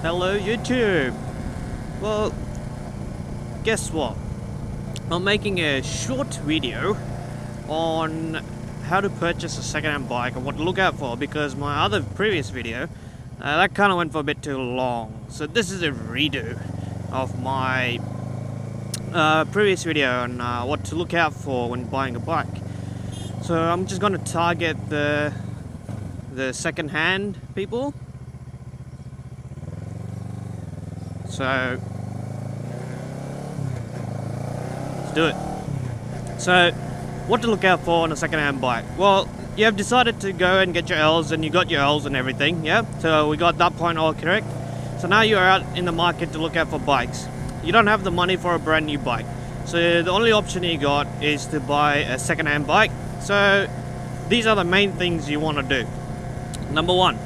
Hello YouTube. Well, guess what? I'm making a short video on how to purchase a second-hand bike and what to look out for, because my other previous video that kind of went for a bit too long. So this is a redo of my previous video on what to look out for when buying a bike. So I'm just going to target the second-hand people. So let's do it. So what to look out for on a second-hand bike? Well, you have decided to go and get your L's, and you got your L's and everything, yeah? So we got that point all correct. So now you're out in the market to look out for bikes. You don't have the money for a brand new bike. So the only option you got is to buy a second-hand bike. So these are the main things you want to do. Number one,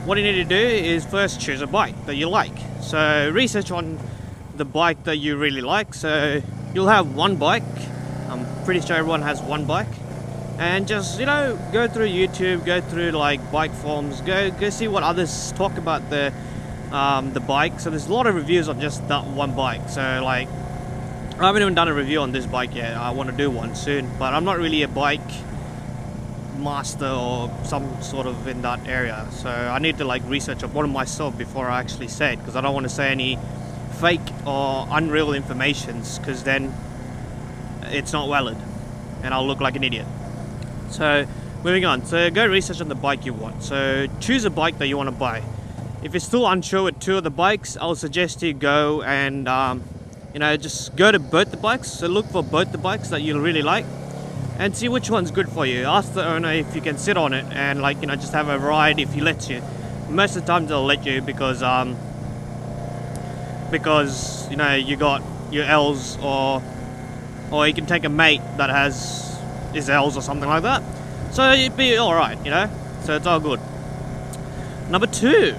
what you need to do is first choose a bike that you like. So research on the bike that you really like. So you'll have one bike. I'm pretty sure everyone has one bike. And just, go through YouTube, go through like bike forums, go see what others talk about the bike. So there's a lot of reviews on just that one bike. So like, I haven't even done a review on this bike yet. I want to do one soon, but I'm not really a bike master or some sort of in that area, so I need to like research upon it myself before I actually say it, because I don't want to say any fake or unreal informations, because then it's not valid and I'll look like an idiot. So moving on, so go research on the bike you want. So choose a bike that you want to buy. If you're still unsure with two of the bikes, I'll suggest you go and just go to both the bikes. So look for both the bikes that you really like and see which one's good for you. Ask the owner if you can sit on it and just have a ride if he lets you. Most of the time they'll let you because you got your L's, or you can take a mate that has his L's or something like that. So you'd be alright, so it's all good. Number two?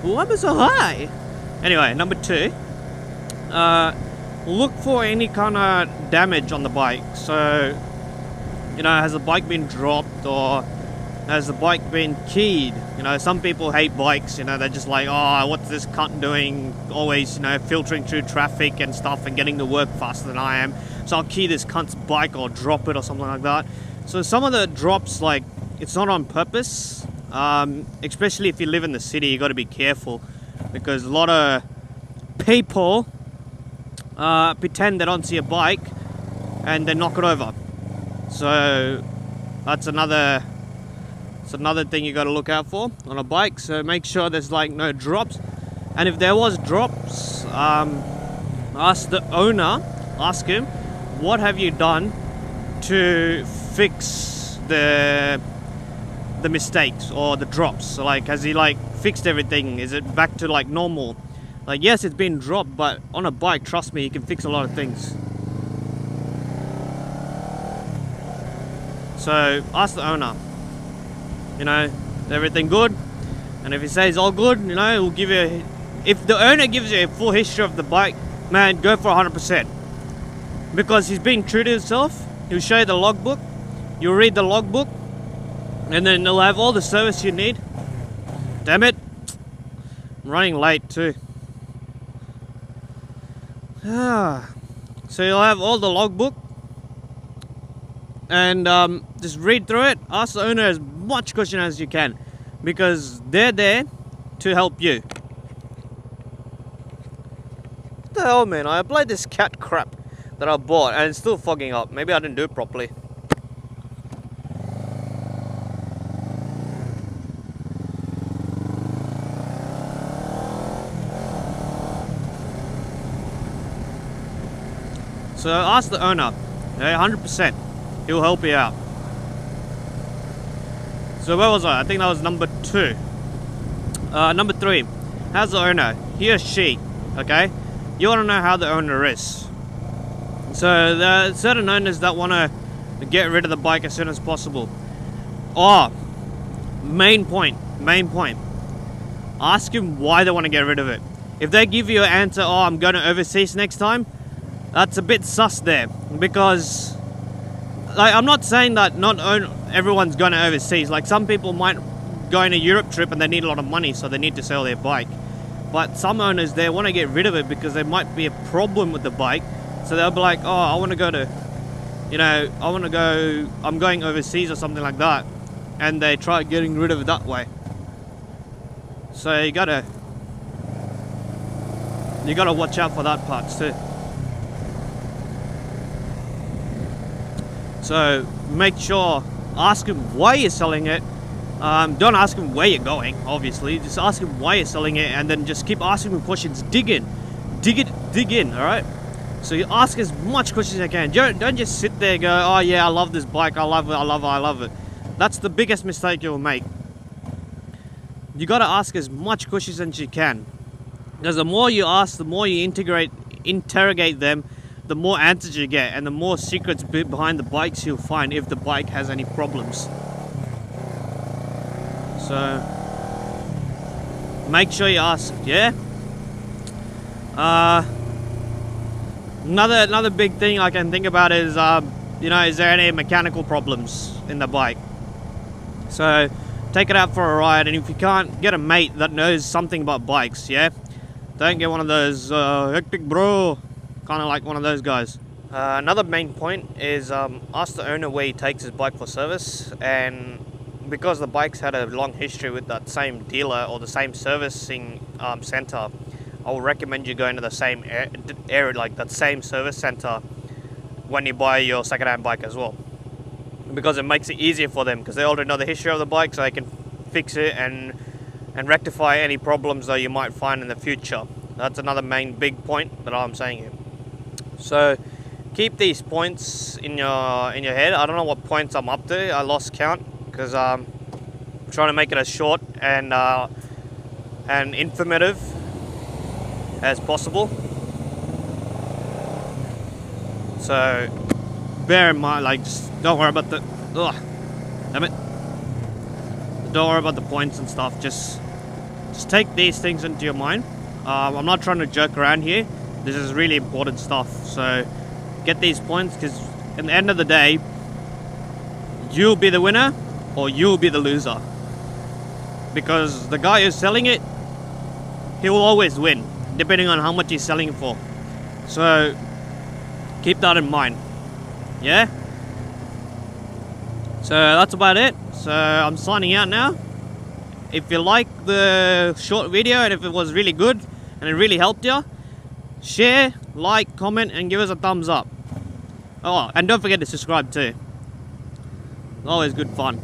Why am I so high? Anyway, number two, look for any kind of damage on the bike. So, has the bike been dropped, or has the bike been keyed? Some people hate bikes, they're just like, oh, what's this cunt doing? Always, filtering through traffic and stuff and getting to work faster than I am. So I'll key this cunt's bike or drop it or something like that. So some of the drops, like, it's not on purpose. Especially if you live in the city, you got to be careful, because a lot of people pretend they don't see a bike and they knock it over. So that's another thing you got to look out for on a bike. So make sure there's like no drops, and if there was drops, ask the owner, ask him, what have you done to fix the mistakes or the drops? So like, has he like fixed everything? Is it back to like normal? Like, yes, it's been dropped, but on a bike, trust me, you can fix a lot of things. So ask the owner, is everything good? And if he says all good, he'll give you, if the owner gives you a full history of the bike, man, go for 100%. Because he's being true to himself. He'll show you the logbook, you'll read the logbook, and then he'll have all the service you need. Damn it, I'm running late too. So you'll have all the logbook, and just read through it. Ask the owner as much question as you can, because they're there to help you. What the hell, man? I applied this cat crap that I bought and it's still fogging up. Maybe I didn't do it properly. So ask the owner, 100%, he'll help you out. So where was I? I think that was number two. Number three, how's the owner? He or she, okay? You want to know how the owner is. So there are certain owners that want to get rid of the bike as soon as possible. Main point. Ask him why they want to get rid of it. If they give you an answer, I'm going to overseas next time, that's a bit sus there, because like, I'm not saying that not everyone's going to overseas. Like, some people might going a Europe trip and they need a lot of money, so they need to sell their bike. But some owners, they want to get rid of it because there might be a problem with the bike. So they'll be like, oh, I want to go to, you know, I'm going overseas or something like that. And they try getting rid of it that way. So you gotta watch out for that part too. So make sure, ask him why you're selling it. Don't ask him where you're going, obviously. Just ask him why you're selling it, and then just keep asking him questions. Dig in, all right? So you ask as much questions as you can. Don't just sit there and go, oh yeah, I love this bike, I love it. That's the biggest mistake you'll make. You gotta ask as much questions as you can. Because the more you ask, the more you interrogate them, the more answers you get, and the more secrets behind the bikes you'll find if the bike has any problems. So make sure you ask, yeah? Another big thing I can think about is, you know, is there any mechanical problems in the bike? So take it out for a ride, and if you can't, get a mate that knows something about bikes, yeah? Don't get one of those hectic bro, kind of like one of those guys. Another main point is ask the owner where he takes his bike for service, and because the bike's had a long history with that same dealer or the same servicing center, I will recommend you going to the same area, like that same service center, when you buy your second-hand bike as well, because it makes it easier for them, because they already know the history of the bike, so they can fix it and rectify any problems that you might find in the future. That's another main big point that I'm saying here. So keep these points in your head. I don't know what points I'm up to. I lost count because I'm trying to make it as short and informative as possible. So bear in mind, like, just don't worry about the damn it. Don't worry about the points and stuff. Just take these things into your mind. I'm not trying to joke around here. This is really important stuff. So get these points, because at the end of the day, you'll be the winner or you'll be the loser. Because the guy who's selling it, he will always win, depending on how much he's selling it for. So keep that in mind. Yeah? So that's about it. So I'm signing out now. If you like the short video and if it was really good and it really helped you, share, like, comment, and give us a thumbs up. Oh, and don't forget to subscribe too. Always good fun.